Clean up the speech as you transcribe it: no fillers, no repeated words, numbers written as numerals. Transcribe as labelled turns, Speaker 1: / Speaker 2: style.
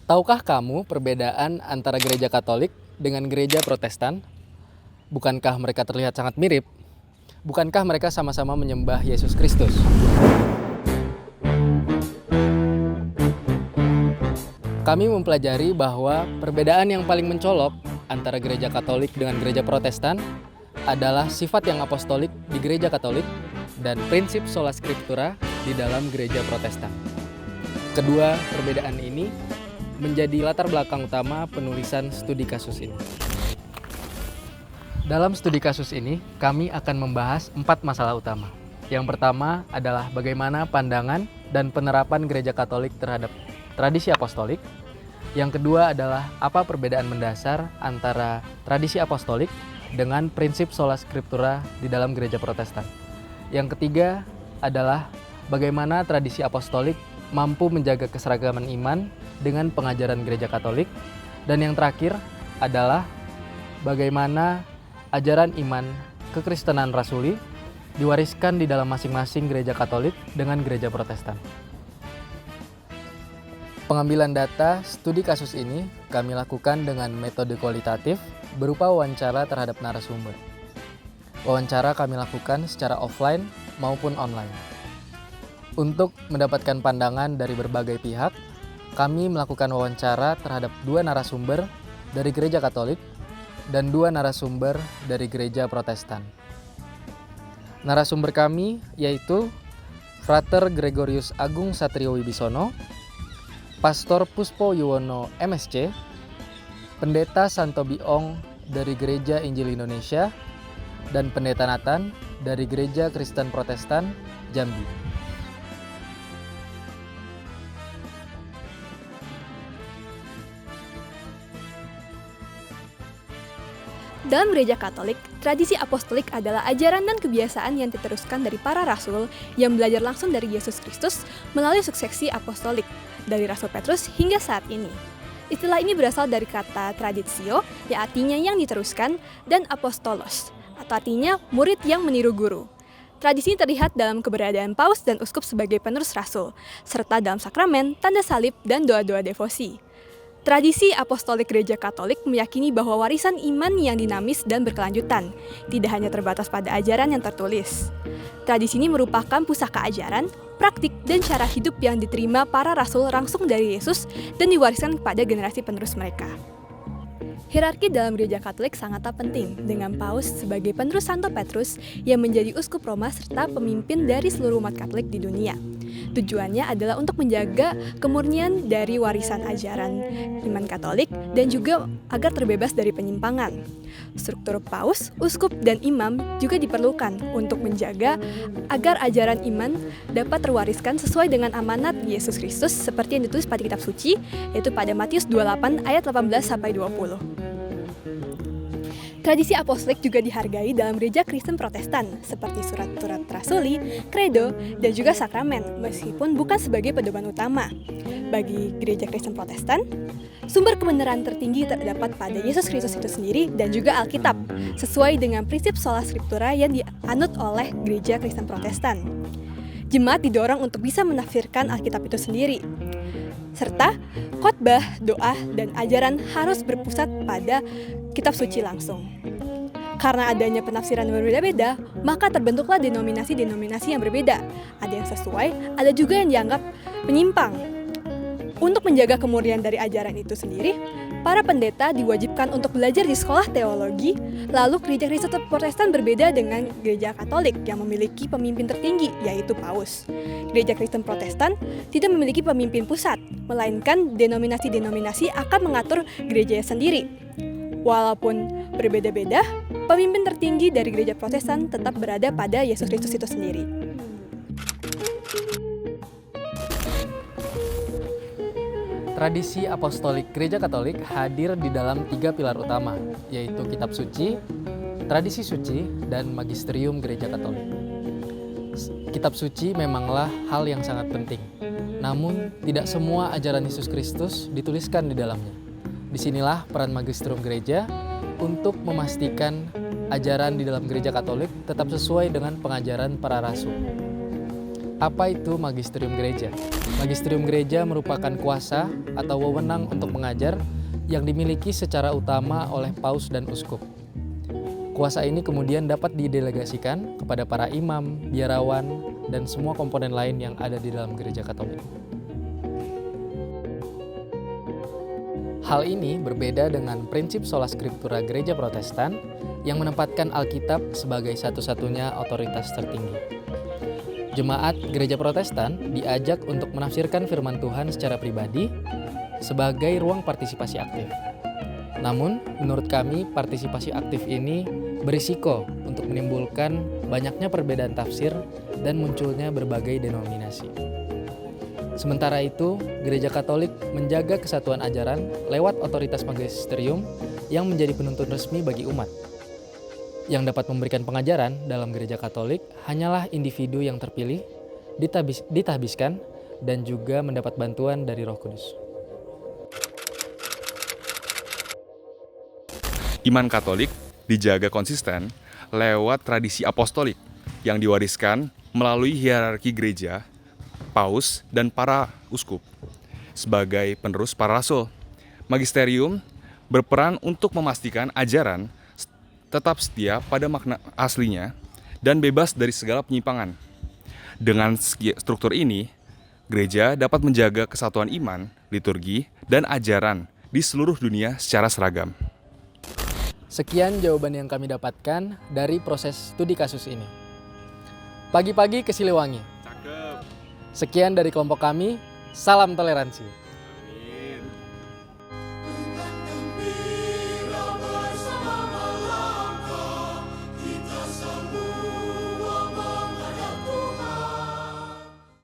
Speaker 1: Tahukah kamu perbedaan antara gereja Katolik dengan gereja Protestan? Bukankah mereka terlihat sangat mirip? Bukankah mereka sama-sama menyembah Yesus Kristus? Kami mempelajari bahwa perbedaan yang paling mencolok antara gereja Katolik dengan gereja Protestan adalah sifat yang apostolik di gereja Katolik dan prinsip sola scriptura di dalam gereja Protestan. Kedua perbedaan ini menjadi latar belakang utama penulisan studi kasus ini. Dalam studi kasus ini, kami akan membahas 4 masalah utama. Yang pertama adalah bagaimana pandangan dan penerapan gereja Katolik terhadap tradisi apostolik. Yang kedua adalah apa perbedaan mendasar antara tradisi apostolik dengan prinsip sola scriptura di dalam gereja Protestan. Yang ketiga adalah bagaimana tradisi apostolik mampu menjaga keseragaman iman dengan pengajaran gereja Katolik. Dan yang terakhir adalah bagaimana ajaran iman kekristenan rasuli diwariskan di dalam masing-masing gereja Katolik dengan gereja Protestan. Pengambilan data studi kasus ini kami lakukan dengan metode kualitatif berupa wawancara terhadap narasumber. Wawancara kami lakukan secara offline maupun online. Untuk mendapatkan pandangan dari berbagai pihak, kami melakukan wawancara terhadap 2 narasumber dari gereja Katolik dan 2 narasumber dari gereja Protestan. Narasumber kami yaitu Frater Gregorius Agung Satrio Wibisono, Pastor Puspo Yuwono MSC, Pendeta Santo Biong dari Gereja Injil Indonesia, dan Pendeta Nathan dari Gereja Kristen Protestan Jambi.
Speaker 2: Dalam gereja Katolik, tradisi apostolik adalah ajaran dan kebiasaan yang diteruskan dari para rasul yang belajar langsung dari Yesus Kristus melalui suksesi apostolik, dari Rasul Petrus hingga saat ini. Istilah ini berasal dari kata traditio, yang artinya yang diteruskan, dan apostolos, atau artinya murid yang meniru guru. Tradisi ini terlihat dalam keberadaan paus dan uskup sebagai penerus rasul, serta dalam sakramen, tanda salib, dan doa-doa devosi. Tradisi apostolik gereja Katolik meyakini bahwa warisan iman yang dinamis dan berkelanjutan, tidak hanya terbatas pada ajaran yang tertulis. Tradisi ini merupakan pusaka ajaran, praktik, dan cara hidup yang diterima para rasul langsung dari Yesus dan diwariskan kepada generasi penerus mereka. Hierarki dalam gereja Katolik sangatlah penting, dengan paus sebagai penerus Santo Petrus yang menjadi uskup Roma serta pemimpin dari seluruh umat Katolik di dunia. Tujuannya adalah untuk menjaga kemurnian dari warisan ajaran iman Katolik dan juga agar terbebas dari penyimpangan. Struktur paus, uskup, dan imam juga diperlukan untuk menjaga agar ajaran iman dapat terwariskan sesuai dengan amanat Yesus Kristus seperti yang ditulis pada kitab suci, yaitu pada Matius 28 ayat 18-20. Tradisi apostolik juga dihargai dalam gereja Kristen Protestan, seperti surat-surat rasuli, kredo, dan juga sakramen, meskipun bukan sebagai pedoman utama. Bagi gereja Kristen Protestan, sumber kebenaran tertinggi terdapat pada Yesus Kristus itu sendiri dan juga Alkitab, sesuai dengan prinsip sola scriptura yang dianut oleh gereja Kristen Protestan. Jemaat didorong untuk bisa menafsirkan Alkitab itu sendiri, serta khotbah, doa, dan ajaran harus berpusat pada kitab suci langsung. Karena adanya penafsiran yang berbeda-beda, maka terbentuklah denominasi-denominasi yang berbeda. Ada yang sesuai, ada juga yang dianggap menyimpang. Untuk menjaga kemurnian dari ajaran itu sendiri, para pendeta diwajibkan untuk belajar di sekolah teologi. Lalu gereja Kristen Protestan berbeda dengan gereja Katolik yang memiliki pemimpin tertinggi, yaitu paus. Gereja Kristen Protestan tidak memiliki pemimpin pusat, melainkan denominasi-denominasi akan mengatur gerejanya sendiri. Walaupun berbeda-beda, pemimpin tertinggi dari gereja Protestan tetap berada pada Yesus Kristus itu sendiri.
Speaker 1: Tradisi apostolik gereja Katolik hadir di dalam 3 pilar utama, yaitu kitab suci, tradisi suci, dan magisterium gereja Katolik. Kitab suci memanglah hal yang sangat penting, namun tidak semua ajaran Yesus Kristus dituliskan di dalamnya. Disinilah peran magisterium gereja untuk memastikan ajaran di dalam gereja Katolik tetap sesuai dengan pengajaran para rasul. Apa itu magisterium gereja? Magisterium gereja merupakan kuasa atau wewenang untuk mengajar yang dimiliki secara utama oleh paus dan uskup. Kuasa ini kemudian dapat didelegasikan kepada para imam, biarawan, dan semua komponen lain yang ada di dalam gereja Katolik. Hal ini berbeda dengan prinsip sola scriptura gereja Protestan yang menempatkan Alkitab sebagai satu-satunya otoritas tertinggi. Jemaat gereja Protestan diajak untuk menafsirkan firman Tuhan secara pribadi sebagai ruang partisipasi aktif. Namun, menurut kami, partisipasi aktif ini berisiko untuk menimbulkan banyaknya perbedaan tafsir dan munculnya berbagai denominasi. Sementara itu, gereja Katolik menjaga kesatuan ajaran lewat otoritas magisterium yang menjadi penuntun resmi bagi umat. Yang dapat memberikan pengajaran dalam gereja Katolik hanyalah individu yang terpilih, ditahbiskan, dan juga mendapat bantuan dari Roh Kudus.
Speaker 3: Iman Katolik dijaga konsisten lewat tradisi apostolik yang diwariskan melalui hierarki gereja, paus, dan para uskup. Sebagai penerus para rasul, magisterium berperan untuk memastikan ajaran tetap setia pada makna aslinya dan bebas dari segala penyimpangan. Dengan struktur ini, gereja dapat menjaga kesatuan iman, liturgi, dan ajaran di seluruh dunia secara seragam.
Speaker 1: Sekian jawaban yang kami dapatkan dari proses studi kasus ini. Pagi-pagi ke Siliwangi. Sekian dari kelompok kami, salam toleransi.